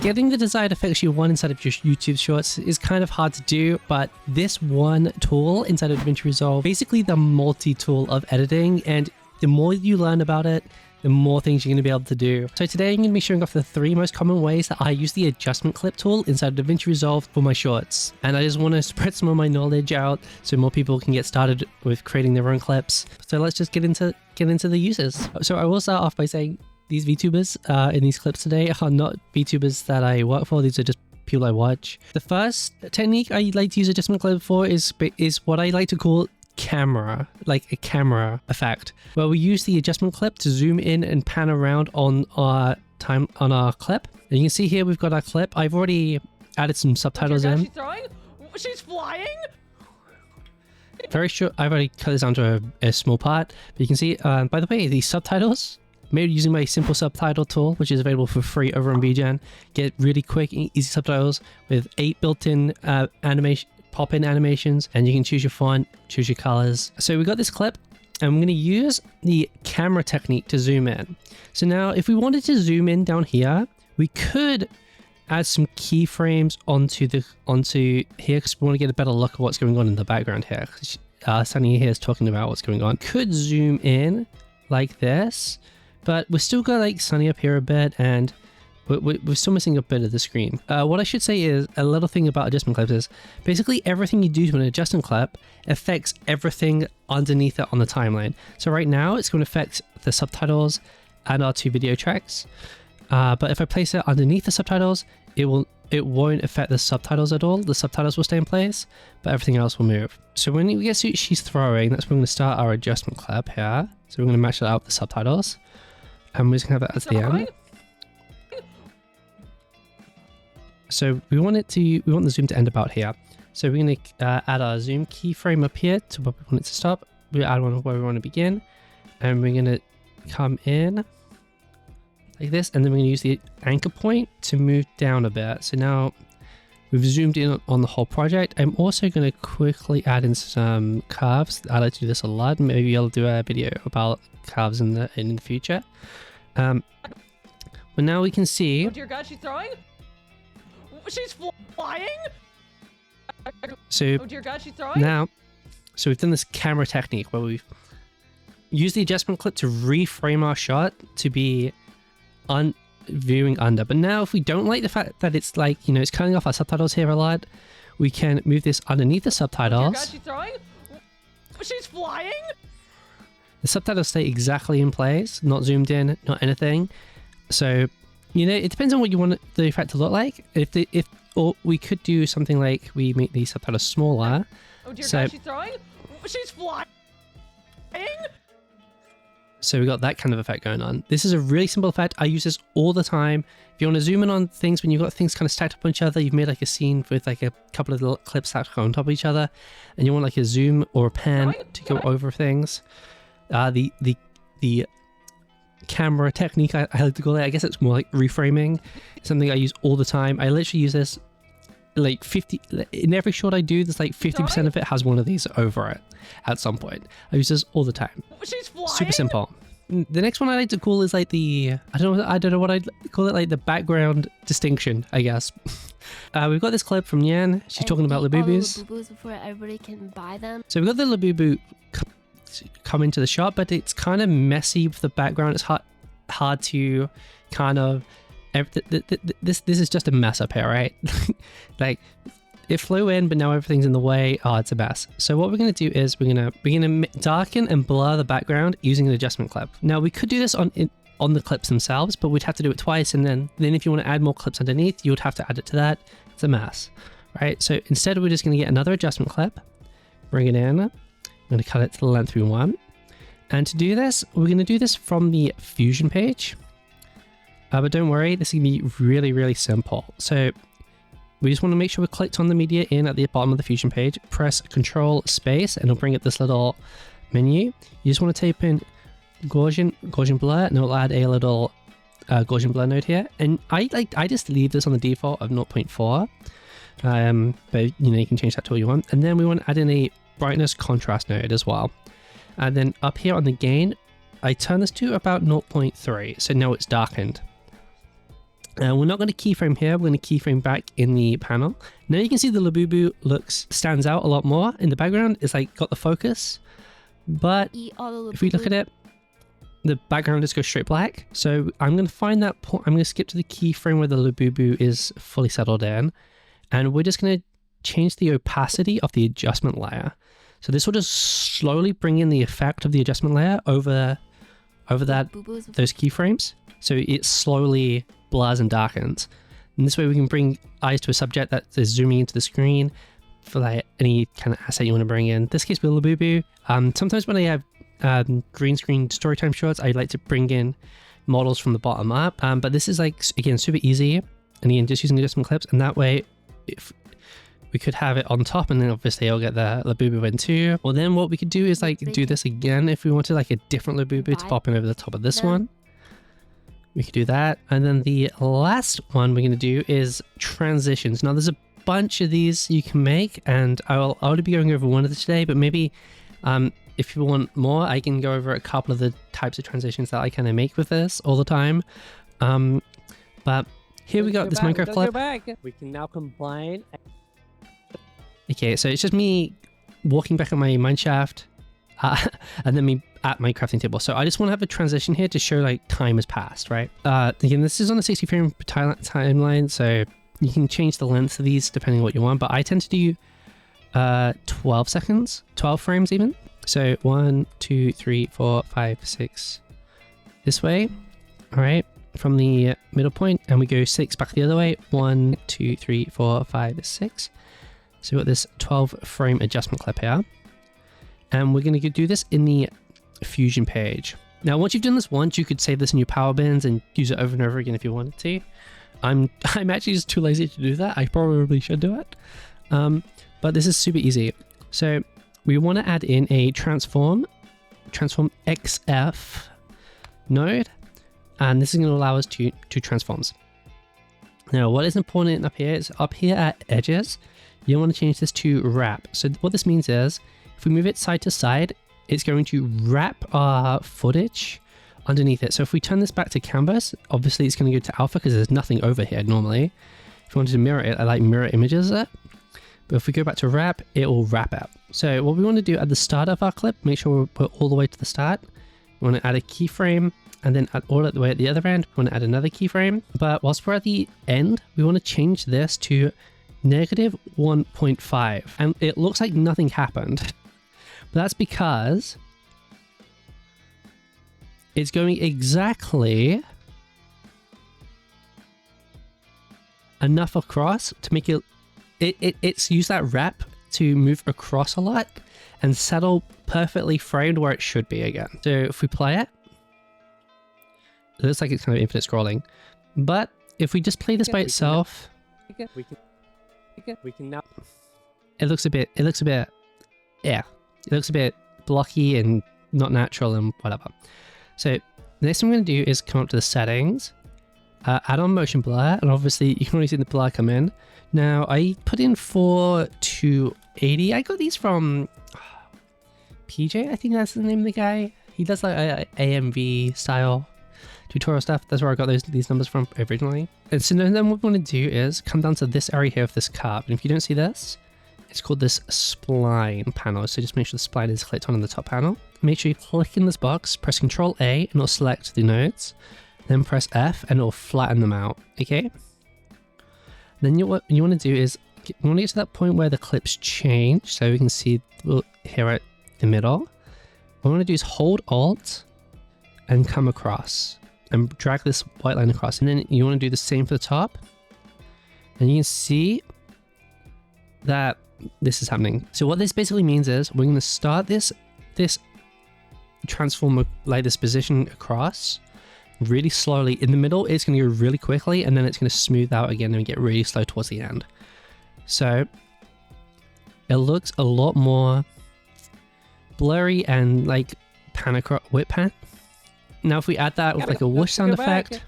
getting the desired effects you want inside of your YouTube shorts is kind of hard to do, but this one tool inside of Davinci Resolve, basically the multi-tool of editing, and the more you learn about it, the more things you're going to be able to do. So today I'm going to be showing off the 3 most common ways that I use the adjustment clip tool inside of Davinci Resolve for my shorts. And I just want to spread some of my knowledge out so more people can get started with creating their own clips. So let's just get into the uses. So I will start off by saying these VTubers in these clips today are not VTubers that I work for. These are just people I watch. The first technique I like to use adjustment clip for is what I like to call camera, like a camera effect, where we use the adjustment clip to zoom in and pan around on our clip. And you can see here we've got our clip. I've already added some subtitles in. She's throwing? She's flying? Very sure I've already cut this down to a small part, but you can see, by the way, these subtitles made using my simple subtitle tool, which is available for free over on VGen. Get really quick, easy subtitles with 8 built-in pop-in animations, and you can choose your font, choose your colors. So we got this clip, and I'm going to use the camera technique to zoom in. So now, if we wanted to zoom in down here, we could add some keyframes onto here because we want to get a better look at what's going on in the background here. Sunny here is talking about what's going on. Could zoom in like this, but we're still got like Sunny up here a bit, and we're still missing a bit of the screen. What I should say is a little thing about adjustment clips is basically everything you do to an adjustment clip affects everything underneath it on the timeline. So right now it's going to affect the subtitles and our 2 video tracks. But if I place it underneath the subtitles, it won't affect the subtitles at all. The subtitles will stay in place, but everything else will move. So when we get to she's throwing, that's when we're going to start our adjustment clip here. So we're going to match that up with the subtitles. And we're just going to have that at the end. So we want the zoom to end about here. So we're going to add our zoom keyframe up here to where we want it to stop. We add one where we want to begin, and we're going to come in like this, and then we're going to use the anchor point to move down a bit. So now we've zoomed in on the whole project. I'm also going to quickly add in some curves. I like to do this a lot. Maybe I'll do a video about curves in the future. But now we can see. Oh dear God, she's throwing. She's flying. So oh dear God, she's throwing. Now, so we've done this camera technique where we've used the adjustment clip to reframe our shot to be viewing under. But now if we don't like the fact that it's like, you know, it's cutting off our subtitles here a lot, we can move this underneath the subtitles. Oh dear God, she's throwing. She's flying. The subtitles stay exactly in place, not zoomed in, not anything. So, you know, it depends on what you want the effect to look like. Or we could do something like we make these subtitles smaller. Oh dear God, she's throwing. She's flying. So we got that kind of effect going on. This is a really simple effect. I use this all the time. If you want to zoom in on things when you've got things kind of stacked up on each other, you've made like a scene with like a couple of little clips stacked on top of each other, and you want like a zoom or a pan to go over things. The camera technique, I like to call it, I guess it's more like reframing, something I use all the time. I literally use this like 50 in every shot I do. There's like 50% of it has one of these over it at some point. I use this all the time. She's flying. Super simple. The next one I like to call is like the I don't know what I'd call it, like the background distinction, I guess. We've got this clip from Yan. She's talking about Labubus. Labubus before everybody can buy them. So we've got the Labubu come into the shot, but it's kind of messy with the background. It's hard to kind of this is just a mess up here, right? Like it flew in, but now everything's in the way. Oh, it's a mess. So what we're going to do is we're going to darken and blur the background using an adjustment clip. Now we could do this on the clips themselves, but we'd have to do it twice, and then if you want to add more clips underneath, you would have to add it to that. It's a mess, right? So instead we're just going to get another adjustment clip, bring it in. I'm going to cut it to the length we want. And to do this, we're going to do this from the Fusion page. But don't worry, this is going to be really, really simple. So we just want to make sure we clicked on the media in at the bottom of the Fusion page, press Control Space, and it'll bring up this little menu. You just want to type in Gaussian blur, and it'll add a little Gaussian blur node here. And I just leave this on the default of 0.4. But you know, you can change that to what you want. And then we want to add in a brightness contrast node as well. And then up here on the gain, I turn this to about 0.3. So now it's darkened. We're not going to keyframe here. We're going to keyframe back in the panel. Now you can see the Labubu stands out a lot more in the background. It's like got the focus, but if we look at it, the background just goes straight black. So I'm going to find that point. I'm going to skip to the keyframe where the Labubu is fully settled in, and we're just going to change the opacity of the adjustment layer. So this will just slowly bring in the effect of the adjustment layer over those keyframes. So it slowly blurs and darkens. And this way we can bring eyes to a subject that is zooming into the screen for like any kind of asset you want to bring in. In this case with Labubu. Sometimes when I have green screen storytime shorts, I like to bring in models from the bottom up. But this is like, again, super easy. And again, just using adjustment clips. And that way, if we could have it on top, and then obviously I'll get the Labubu in too. Or then what we could do is like do this again if we wanted like a different Labubu to pop in over the top of this one. We could do that. And then the last one we're going to do is transitions. Now there's a bunch of these you can make, and I'll only be going over one of them today, but maybe if you want more, I can go over a couple of the types of transitions that I kind of make with this all the time. But here we got this Minecraft clip. We can now combine. Okay, so it's just me walking back at my mineshaft, and then me at my crafting table. So I just want to have a transition here to show like time has passed, right? Again, this is on a 60 frame timeline, so you can change the length of these depending on what you want, but I tend to do 12 seconds, 12 frames even. So 1, 2, 3, 4, 5, 6 this way, all right, from the middle point, and we go 6 back the other way. 1, 2, 3, 4, 5, 6. So we've got this 12 frame adjustment clip here, and we're going to do this in the Fusion page. Now once you've done this once, you could save this in your power bins and use it over and over again if you wanted to. I'm actually just too lazy to do that. I probably should do it, but this is super easy. So we want to add in a transform XF node, and this is going to allow us to transforms. Now what is important up here is up here at edges, you want to change this to wrap. So what this means is if we move it side to side, it's going to wrap our footage underneath it. So if we turn this back to canvas, obviously it's going to go to alpha because there's nothing over here normally. If you wanted to mirror it, I like mirror images it. But if we go back to wrap, it will wrap out. So what we want to do at the start of our clip, make sure we're all the way to the start. We want to add a keyframe, and then all the way at the other end, we want to add another keyframe. But whilst we're at the end, we want to change this to -1.5. And it looks like nothing happened. But that's because it's going exactly enough across to make it's used that wrap to move across a lot and settle perfectly framed where it should be again. So if we play it, it looks like it's kind of infinite scrolling. But if we just play this by itself, we can now. It looks a bit, yeah. It looks a bit blocky and not natural and whatever. So the next thing we're going to do is come up to the settings, add on motion blur, and obviously you can already see the blur come in. Now I put in 4 to 80. I got these from PJ, I think that's the name of the guy. He does like AMV style tutorial stuff. That's where I got these numbers from originally. And so then what we want to do is come down to this area here of this curve. And if you don't see this, it's called this spline panel. So just make sure the spline is clicked on the top panel. Make sure you click in this box, press Ctrl A, and it'll select the nodes. Then press F, and it'll flatten them out. Okay. Then what you want to do is you want to get to that point where the clips change, so we can see here at the middle. What we want to do is hold Alt and come across and drag this white line across, and then you want to do the same for the top. And you can see that this is happening. So what this basically means is we're going to start this transform like this position across really slowly. In the middle, it's going to go really quickly, and then it's going to smooth out again and get really slow towards the end. So it looks a lot more blurry and like whip pan. Now if we add that with like a whoosh sound effect,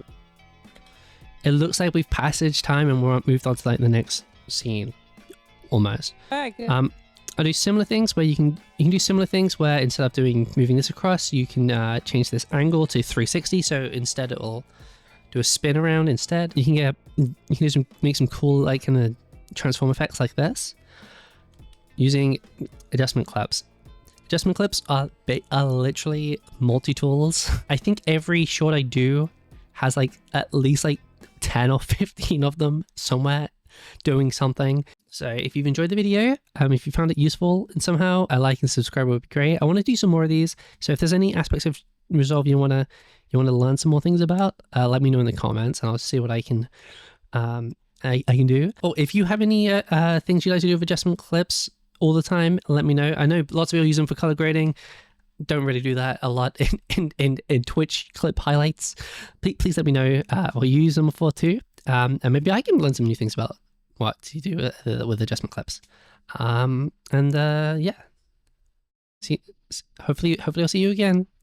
it looks like we've passaged time and we're moved on to like the next scene almost. I do similar things where you can do similar things where instead of moving this across, you can change this angle to 360. So instead it'll do a spin around instead. You can make some cool like kind of transform effects like this using adjustment clips. Adjustment clips are literally multi-tools. I think every short I do has like at least like 10 or 15 of them somewhere doing something. So if you've enjoyed the video, if you found it useful and somehow, a like and subscribe would be great. I want to do some more of these. So if there's any aspects of Resolve you want to learn some more things about, let me know in the comments and I'll see what I can I can do. Oh, if you have any things you like to do with adjustment clips all the time, let me know. I know lots of people use them for color grading. Don't really do that a lot in Twitch clip highlights. Please let me know what you use them for too. And maybe I can learn some new things about what to do with adjustment clips. Yeah. Hopefully I'll see you again.